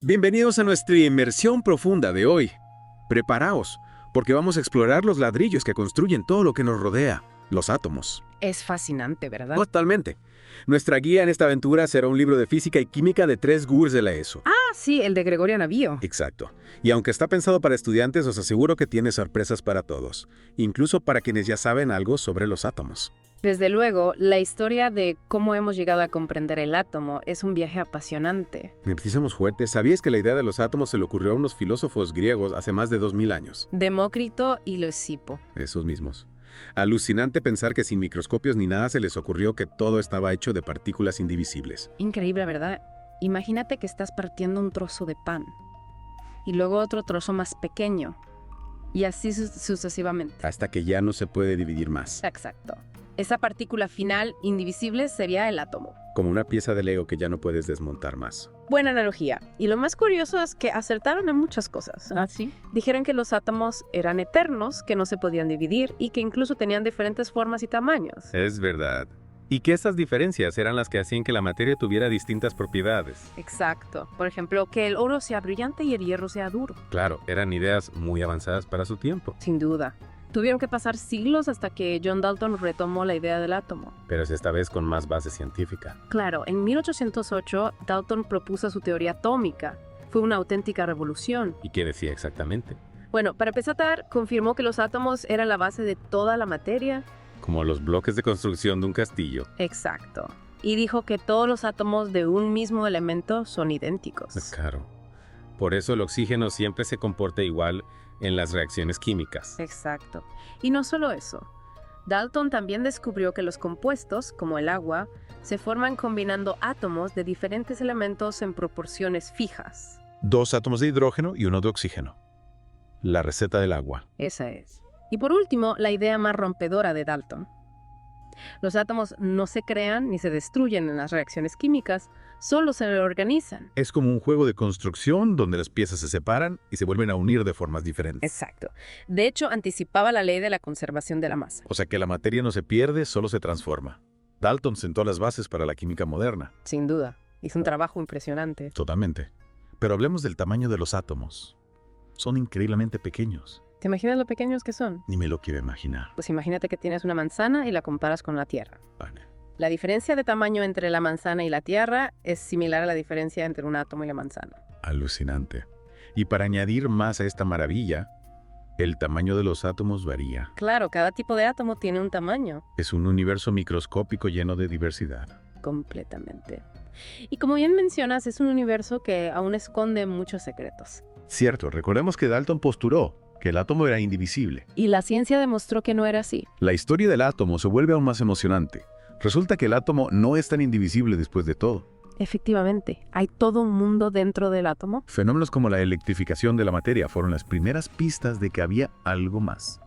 Bienvenidos a nuestra inmersión profunda de hoy. Preparaos, porque vamos a explorar los ladrillos que construyen todo lo que nos rodea, los átomos. Es fascinante, ¿verdad? Totalmente. Nuestra guía en esta aventura será un libro de física y química de 3 gurús de la ESO. Ah, sí, el de Gregorio Navío. Exacto. Y aunque está pensado para estudiantes, os aseguro que tiene sorpresas para todos, incluso para quienes ya saben algo sobre los átomos. Desde luego, la historia de cómo hemos llegado a comprender el átomo es un viaje apasionante. Empecemos fuertes. ¿Sabíais que la idea de los átomos se le ocurrió a unos filósofos griegos hace más de 2000 años? Demócrito y Leucipo. Esos mismos. Alucinante pensar que sin microscopios ni nada se les ocurrió que todo estaba hecho de partículas indivisibles. Increíble, ¿verdad? Imagínate que estás partiendo un trozo de pan y luego otro trozo más pequeño y así sucesivamente. Hasta que ya no se puede dividir más. Exacto. Esa partícula final indivisible sería el átomo. Como una pieza de Lego que ya no puedes desmontar más. Buena analogía. Y lo más curioso es que acertaron en muchas cosas. ¿Ah, sí? Dijeron que los átomos eran eternos, que no se podían dividir y que incluso tenían diferentes formas y tamaños. Es verdad. Y que estas diferencias eran las que hacían que la materia tuviera distintas propiedades. Exacto. Por ejemplo, que el oro sea brillante y el hierro sea duro. Claro, eran ideas muy avanzadas para su tiempo. Sin duda. Tuvieron que pasar siglos hasta que John Dalton retomó la idea del átomo. Pero es esta vez con más base científica. Claro, en 1808 Dalton propuso su teoría atómica. Fue una auténtica revolución. ¿Y qué decía exactamente? Bueno, para empezar, confirmó que los átomos eran la base de toda la materia. Como los bloques de construcción de un castillo. Exacto. Y dijo que todos los átomos de un mismo elemento son idénticos. Claro. Por eso el oxígeno siempre se comporta igual en las reacciones químicas. Exacto. Y no solo eso. Dalton también descubrió que los compuestos, como el agua, se forman combinando átomos de diferentes elementos en proporciones fijas. 2 átomos de hidrógeno y 1 de oxígeno. La receta del agua. Esa es. Y por último, la idea más rompedora de Dalton. Los átomos no se crean ni se destruyen en las reacciones químicas, solo se reorganizan. Es como un juego de construcción donde las piezas se separan y se vuelven a unir de formas diferentes. Exacto. De hecho, anticipaba la ley de la conservación de la masa. O sea que la materia no se pierde, solo se transforma. Dalton sentó las bases para la química moderna. Sin duda. Hizo un trabajo impresionante. Totalmente. Pero hablemos del tamaño de los átomos. Son increíblemente pequeños. ¿Te imaginas lo pequeños que son? Ni me lo quiero imaginar. Pues imagínate que tienes una manzana y la comparas con la Tierra. Vale. La diferencia de tamaño entre la manzana y la Tierra es similar a la diferencia entre un átomo y la manzana. Alucinante. Y para añadir más a esta maravilla, el tamaño de los átomos varía. Claro, cada tipo de átomo tiene un tamaño. Es un universo microscópico lleno de diversidad. Completamente. Y como bien mencionas, es un universo que aún esconde muchos secretos. Cierto, recordemos que Dalton postuló que el átomo era indivisible. Y la ciencia demostró que no era así. La historia del átomo se vuelve aún más emocionante. Resulta que el átomo no es tan indivisible después de todo. Efectivamente, hay todo un mundo dentro del átomo. Fenómenos como la electrificación de la materia fueron las primeras pistas de que había algo más.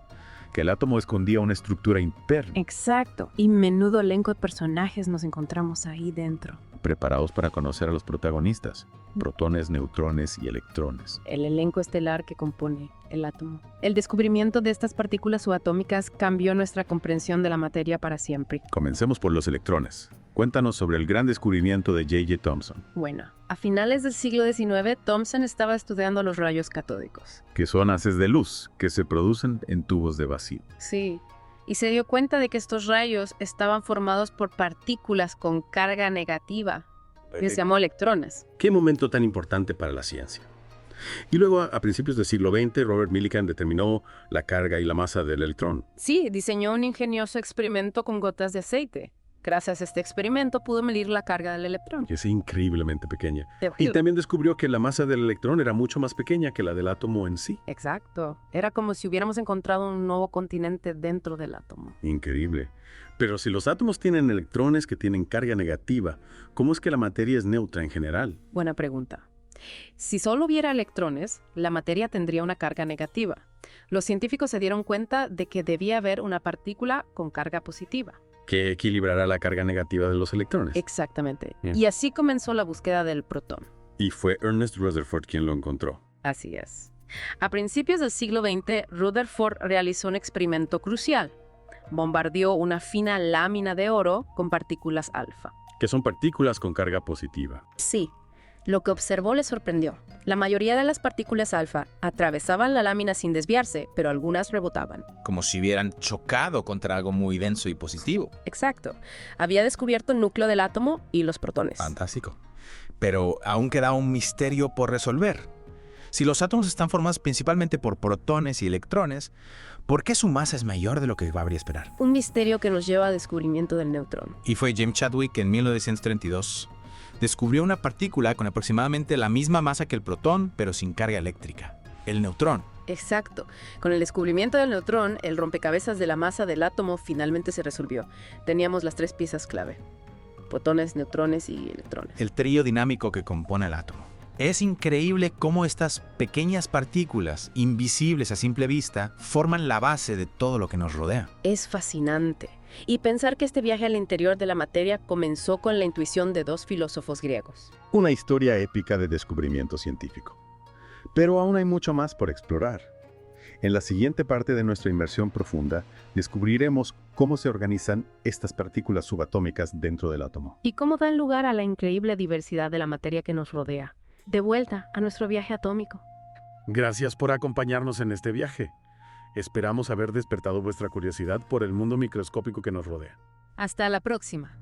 Que el átomo escondía una estructura interna. Exacto. Y menudo elenco de personajes nos encontramos ahí dentro. Preparados para conocer a los protagonistas. Protones, neutrones y electrones. El elenco estelar que compone el átomo. El descubrimiento de estas partículas subatómicas cambió nuestra comprensión de la materia para siempre. Comencemos por los electrones. Cuéntanos sobre el gran descubrimiento de J.J. Thomson. Bueno, a finales del siglo XIX, Thomson estaba estudiando los rayos catódicos. Que son haces de luz que se producen en tubos de vacío. Sí, y se dio cuenta de que estos rayos estaban formados por partículas con carga negativa, que se llamó electrones. Qué momento tan importante para la ciencia. Y luego, a principios del siglo XX, Robert Millikan determinó la carga y la masa del electrón. Sí, diseñó un ingenioso experimento con gotas de aceite. Gracias a este experimento pudo medir la carga del electrón. Que es increíblemente pequeña. Te Y juro. también descubrió que la masa del electrón era mucho más pequeña que la del átomo en sí. Exacto. Era como si hubiéramos encontrado un nuevo continente dentro del átomo. Increíble. Pero si los átomos tienen electrones que tienen carga negativa, ¿cómo es que la materia es neutra en general? Buena pregunta. Si solo hubiera electrones, la materia tendría una carga negativa. Los científicos se dieron cuenta de que debía haber una partícula con carga positiva. Que equilibrará la carga negativa de los electrones. Exactamente. Bien. Y así comenzó la búsqueda del protón. Y fue Ernest Rutherford quien lo encontró. Así es. A principios del siglo XX, Rutherford realizó un experimento crucial. Bombardeó una fina lámina de oro con partículas alfa. Que son partículas con carga positiva. Sí. Lo que observó le sorprendió. La mayoría de las partículas alfa atravesaban la lámina sin desviarse, pero algunas rebotaban. Como si hubieran chocado contra algo muy denso y positivo. Exacto. Había descubierto el núcleo del átomo y los protones. Fantástico. Pero aún queda un misterio por resolver. Si los átomos están formados principalmente por protones y electrones, ¿por qué su masa es mayor de lo que habría esperar? Un misterio que nos lleva al descubrimiento del neutrón. Y fue James Chadwick en 1932. Descubrió una partícula con aproximadamente la misma masa que el protón, pero sin carga eléctrica. El neutrón. Exacto. Con el descubrimiento del neutrón, el rompecabezas de la masa del átomo finalmente se resolvió. Teníamos las 3 piezas clave: protones, neutrones y electrones. El trío dinámico que compone el átomo. Es increíble cómo estas pequeñas partículas, invisibles a simple vista, forman la base de todo lo que nos rodea. Es fascinante. Y pensar que este viaje al interior de la materia comenzó con la intuición de 2 filósofos griegos. Una historia épica de descubrimiento científico. Pero aún hay mucho más por explorar. En la siguiente parte de nuestra inmersión profunda, descubriremos cómo se organizan estas partículas subatómicas dentro del átomo. Y cómo dan lugar a la increíble diversidad de la materia que nos rodea. De vuelta a nuestro viaje atómico. Gracias por acompañarnos en este viaje. Esperamos haber despertado vuestra curiosidad por el mundo microscópico que nos rodea. Hasta la próxima.